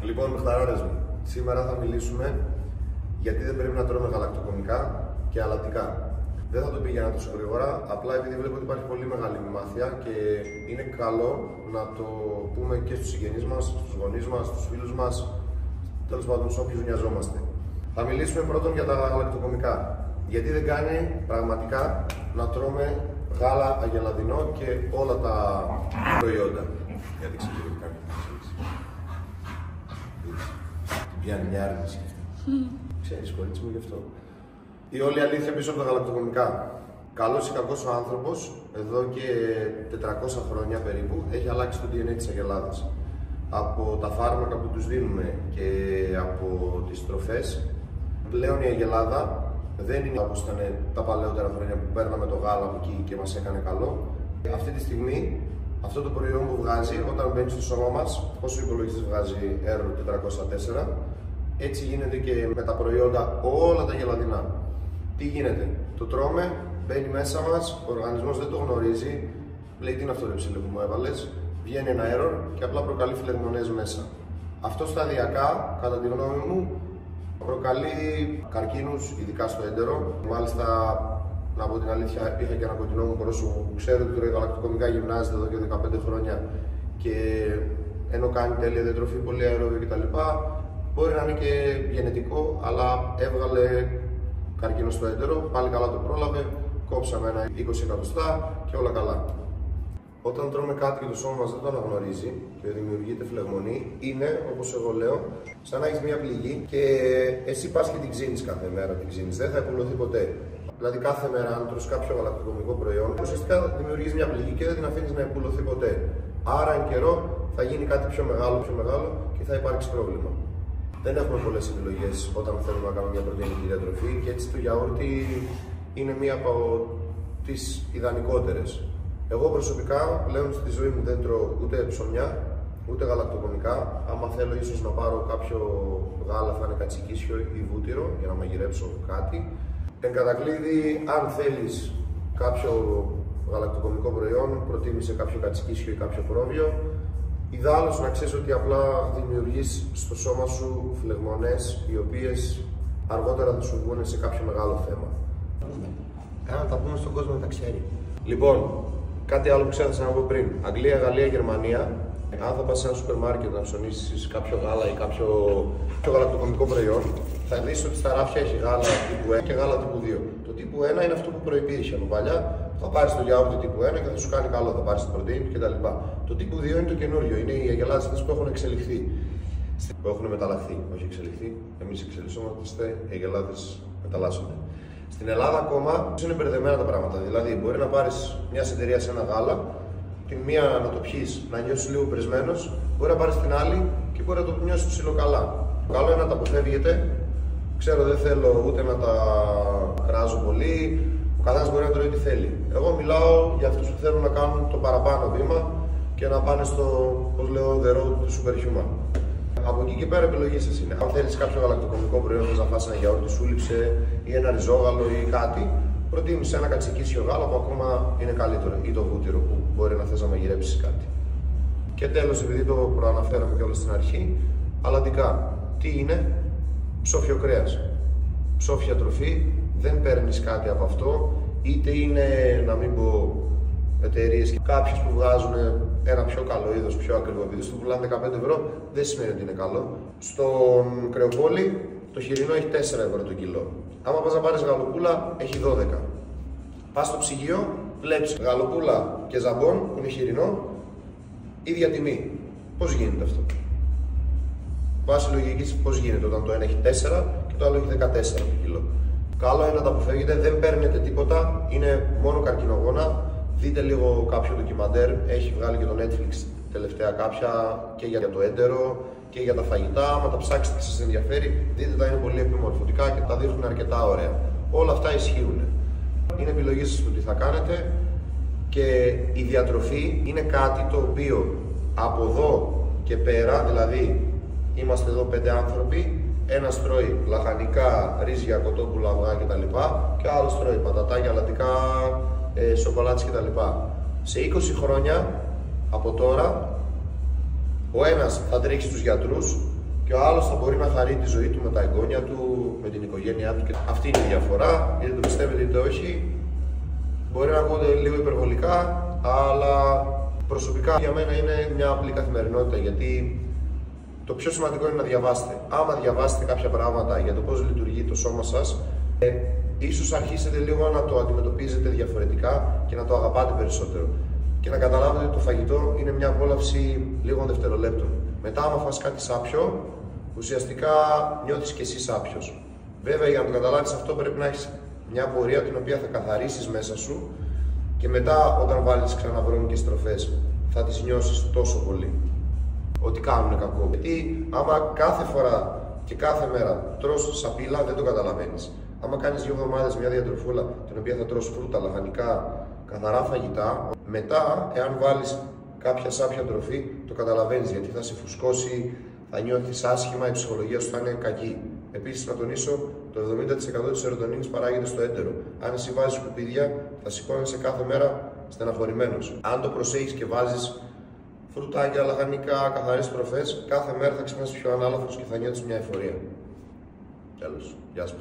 Λοιπόν, μεχταράδες μου, σήμερα θα μιλήσουμε γιατί δεν πρέπει να τρώμε γαλακτοκομικά και αλατικά. Δεν θα το πήγαινα τόσο γρήγορα, απλά επειδή βλέπω ότι υπάρχει πολύ μεγάλη μημάθεια και είναι καλό να το πούμε και στους συγγενείς μας, στους γονείς μας, στους φίλους μας, τέλος πάντων σε όποιους νοιαζόμαστε. Θα μιλήσουμε πρώτον για τα γαλακτοκομικά. Γιατί δεν κάνει πραγματικά να τρώμε γάλα αγελαδινό και όλα τα προϊόντα. Γιατί ξέρετε τι κάνει. Πιάνει μια άρνηση αυτή. Ξέρεις, κορίτσι μου, γι' αυτό. Η όλη αλήθεια πίσω από τα γαλακτοκομικά. Καλός ή κακός ο άνθρωπος, εδώ και 400 χρόνια περίπου, έχει αλλάξει το DNA της αγελάδας. Από τα φάρμακα που τους δίνουμε και από τις τροφές, πλέον η αγελάδα δεν είναι όπως ήταν τα παλαιότερα χρόνια που παίρναμε το γάλα από εκεί και μας έκανε καλό. Αυτή τη στιγμή, αυτό το προϊόν που βγάζει, όταν μπαίνει στο σώμα μας, όσο ο υπολογιστής βγάζει Error 404, έτσι γίνεται και με τα προϊόντα όλα τα γελαδινά. Τι γίνεται, το τρώμε, μπαίνει μέσα μας, ο οργανισμός δεν το γνωρίζει, λέει τι είναι αυτό ρε ψηλέ που μου έβαλες, βγαίνει ένα error και απλά προκαλεί φλεγμονές μέσα. Αυτό σταδιακά, κατά τη γνώμη μου, προκαλεί καρκίνους, ειδικά στο έντερο. Μάλιστα, να πω την αλήθεια, είχα και ένα κοντινό μου πρόσωπο που ξέρω ότι τρώει γαλακτοκομικά, γυμνάζεται εδώ και 15 χρόνια και ενώ κάνει τέλεια διατροφή, πολύ αερόβιο κτλ. Μπορεί να είναι και γενετικό, αλλά έβγαλε καρκίνο στο έντερο, πάλι καλά το πρόλαβε, κόψαμε ένα 20 εκατοστά και όλα καλά. Όταν τρώμε κάτι και το σώμα μας δεν το αναγνωρίζει και δημιουργείται φλεγμονή, είναι, όπως εγώ λέω, σαν να έχεις μια πληγή και εσύ πας και την ξύνεις κάθε μέρα, την ξύνεις, δεν θα υπουλωθεί ποτέ. Δηλαδή, κάθε μέρα, αν τρως κάποιο γαλακτοκομικό προϊόν, ουσιαστικά δημιουργείς μια πληγή και δεν την αφήνεις να υπουλωθεί ποτέ. Άρα, εν καιρό θα γίνει κάτι πιο μεγάλο και θα υπάρξει πρόβλημα. Δεν έχουμε πολλές επιλογές όταν θέλουμε να κάνουμε μια πρωτεϊνική διατροφή και έτσι το γιαούρτι είναι μία από τις ιδανικότερες. Εγώ προσωπικά πλέον στη ζωή μου δεν τρώω ούτε ψωμιά, ούτε γαλακτοκομικά. Άμα θέλω ίσως να πάρω κάποιο γάλα θα είναι κατσικίσιο ή βούτυρο για να μαγειρέψω κάτι. Εν κατακλείδη, αν θέλεις κάποιο γαλακτοκομικό προϊόν, προτίμησε κάποιο κατσικίσιο ή κάποιο πρόβιο. Ιδάλλως να ξέρεις ότι απλά δημιουργείς στο σώμα σου φλεγμονές οι οποίες αργότερα θα σου βγουν σε κάποιο μεγάλο θέμα. Να τα πούμε στον κόσμο να τα ξέρει. Λοιπόν, κάτι άλλο που ξέχασα να πω πριν. Αγγλία, Γαλλία, Γερμανία. Αν θα πας σε ένα σούπερ μάρκετ να ψωνίσεις κάποιο γάλα ή κάποιο γαλακτοκομικό προϊόν, θα δεις ότι στα ράφια έχει γάλα τύπου 1 και γάλα τύπου 2. Το τύπου 1 είναι αυτό που προϋπήρχε από παλιά. Θα πάρεις το γιαούρτι τύπου 1 και θα σου κάνει καλό, θα πάρεις την πρωτεΐνη κτλ. Το τύπου 2 είναι το καινούριο, είναι οι αγελάδες αυτές που έχουν εξελιχθεί. Που έχουν μεταλλαχθεί, όχι εξελιχθεί. Εμείς εξελισσόμαστε, οι αγελάδες μεταλλάσσονται. Στην Ελλάδα ακόμα είναι μπερδεμένα τα πράγματα. Δηλαδή, μπορεί να πάρεις μια εταιρεία σε ένα γάλα, την μία να το πιείς, να νιώσεις λίγο πρεσμένος, μπορεί να πάρεις την άλλη και μπορεί να το νιώσεις ψιλοκαλά. Καλό είναι να τα αποφεύγετε. Ξέρω, δεν θέλω ούτε να τα κράζω πολύ. Ο καθένας μπορεί να τρώει ό,τι θέλει. Εγώ μιλάω για αυτούς που θέλουν να κάνουν το παραπάνω βήμα και να πάνε στο, πώς λέω, the road to superhuman. Από εκεί και πέρα επιλογή σας είναι. Αν θέλεις κάποιο γαλακτοκομικό προϊόν, θες να φας ένα γιαούρτι σούλιψε ή ένα ριζόγαλο ή κάτι, προτίμησε ένα κατσικίσιο γάλα που ακόμα είναι καλύτερο ή το βούτυρο που μπορεί να θες να μαγειρέψεις κάτι. Και τέλος, επειδή το προαναφέραμε κιόλας στην αρχή, αλατικά. Τι είναι? Ψόφιο κρέας. Ψόφια τροφή, δεν παίρνεις κάτι από αυτό, είτε είναι, να μην πω, εταιρείες και κάποιες που βγάζουν ένα πιο καλό είδος, πιο ακριβό είδος, το πουλάνε 15 ευρώ, δεν σημαίνει ότι είναι καλό. Στον Κρεοπόλη το χοιρινό έχει 4 ευρώ το κιλό. Άμα πας να πάρεις γαλοπούλα, έχει 12. Πας στο ψυγείο, βλέπεις γαλοπούλα και ζαμπόν που είναι χοιρινό, ίδια τιμή. Πώς γίνεται αυτό? Βάσει λογικής, πώς γίνεται όταν το ένα έχει 4 και το άλλο έχει 14 το κιλό. Καλό είναι να τα αποφεύγετε, δεν παίρνετε τίποτα, είναι μόνο καρκινογόνα. Δείτε λίγο κάποιο ντοκιμαντέρ, έχει βγάλει και το Netflix τελευταία κάποια και για το έντερο και για τα φαγητά. Άμα τα ψάξετε και σας ενδιαφέρει, δείτε τα, είναι πολύ επιμορφωτικά και τα δείχνουν αρκετά ωραία. Όλα αυτά ισχύουν. Είναι επιλογή σας το τι θα κάνετε και η διατροφή είναι κάτι το οποίο από εδώ και πέρα, δηλαδή είμαστε εδώ 5 άνθρωποι, ένας τρώει λαχανικά, ρύζια, κοτόπουλα, αυγά κτλ. Και ο άλλος τρώει πατατάκια, αλατικά, σοκολάτες κτλ. Σε 20 χρόνια από τώρα, ο ένας θα τρέξει στους γιατρούς, και ο άλλος θα μπορεί να χαρεί τη ζωή του με τα εγγόνια του, με την οικογένειά του. Και αυτή είναι η διαφορά, είτε το πιστεύετε είτε όχι. Μπορεί να ακούγονται λίγο υπερβολικά, αλλά προσωπικά για μένα είναι μια απλή καθημερινότητα, γιατί το πιο σημαντικό είναι να διαβάσετε. Άμα διαβάσετε κάποια πράγματα για το πώς λειτουργεί το σώμα σας, ίσως αρχίσετε λίγο να το αντιμετωπίζετε διαφορετικά και να το αγαπάτε περισσότερο. Και να καταλάβετε ότι το φαγητό είναι μια απόλαυση λίγων δευτερολέπτων. Μετά, άμα φας κάτι σάπιο, ουσιαστικά νιώθεις και εσύ σάπιος. Βέβαια, για να το καταλάβεις αυτό, πρέπει να έχεις μια πορεία την οποία θα καθαρίσεις μέσα σου και μετά, όταν βάλεις ξανά βρώμικες στροφές, θα τις νιώσεις τόσο πολύ ότι κάνουν κακό. Γιατί άμα κάθε φορά και κάθε μέρα τρως σαπίλα, δεν το καταλαβαίνεις. Άμα κάνεις 2 εβδομάδες μια διατροφούλα την οποία θα τρως φρούτα, λαχανικά, καθαρά φαγητά, μετά, εάν βάλεις κάποια σάπια τροφή, το καταλαβαίνεις, γιατί θα σε φουσκώσει, θα νιώθεις άσχημα, η ψυχολογία σου θα είναι κακή. Επίσης, να τονίσω, το 70% της σερωτονίνης παράγεται στο έντερο. Αν εσύ βάζεις σκουπίδια, θα σηκώνεσαι κάθε μέρα στεναχωρημένος. Αν το προσέχεις και βάζεις φρουτάκια, λαχανικά, καθαρές τροφές, κάθε μέρα θα ξυπνάς πιο ανάλαφρος και θα νιώθεις μια εφορία. Τέλος. Γεια σας,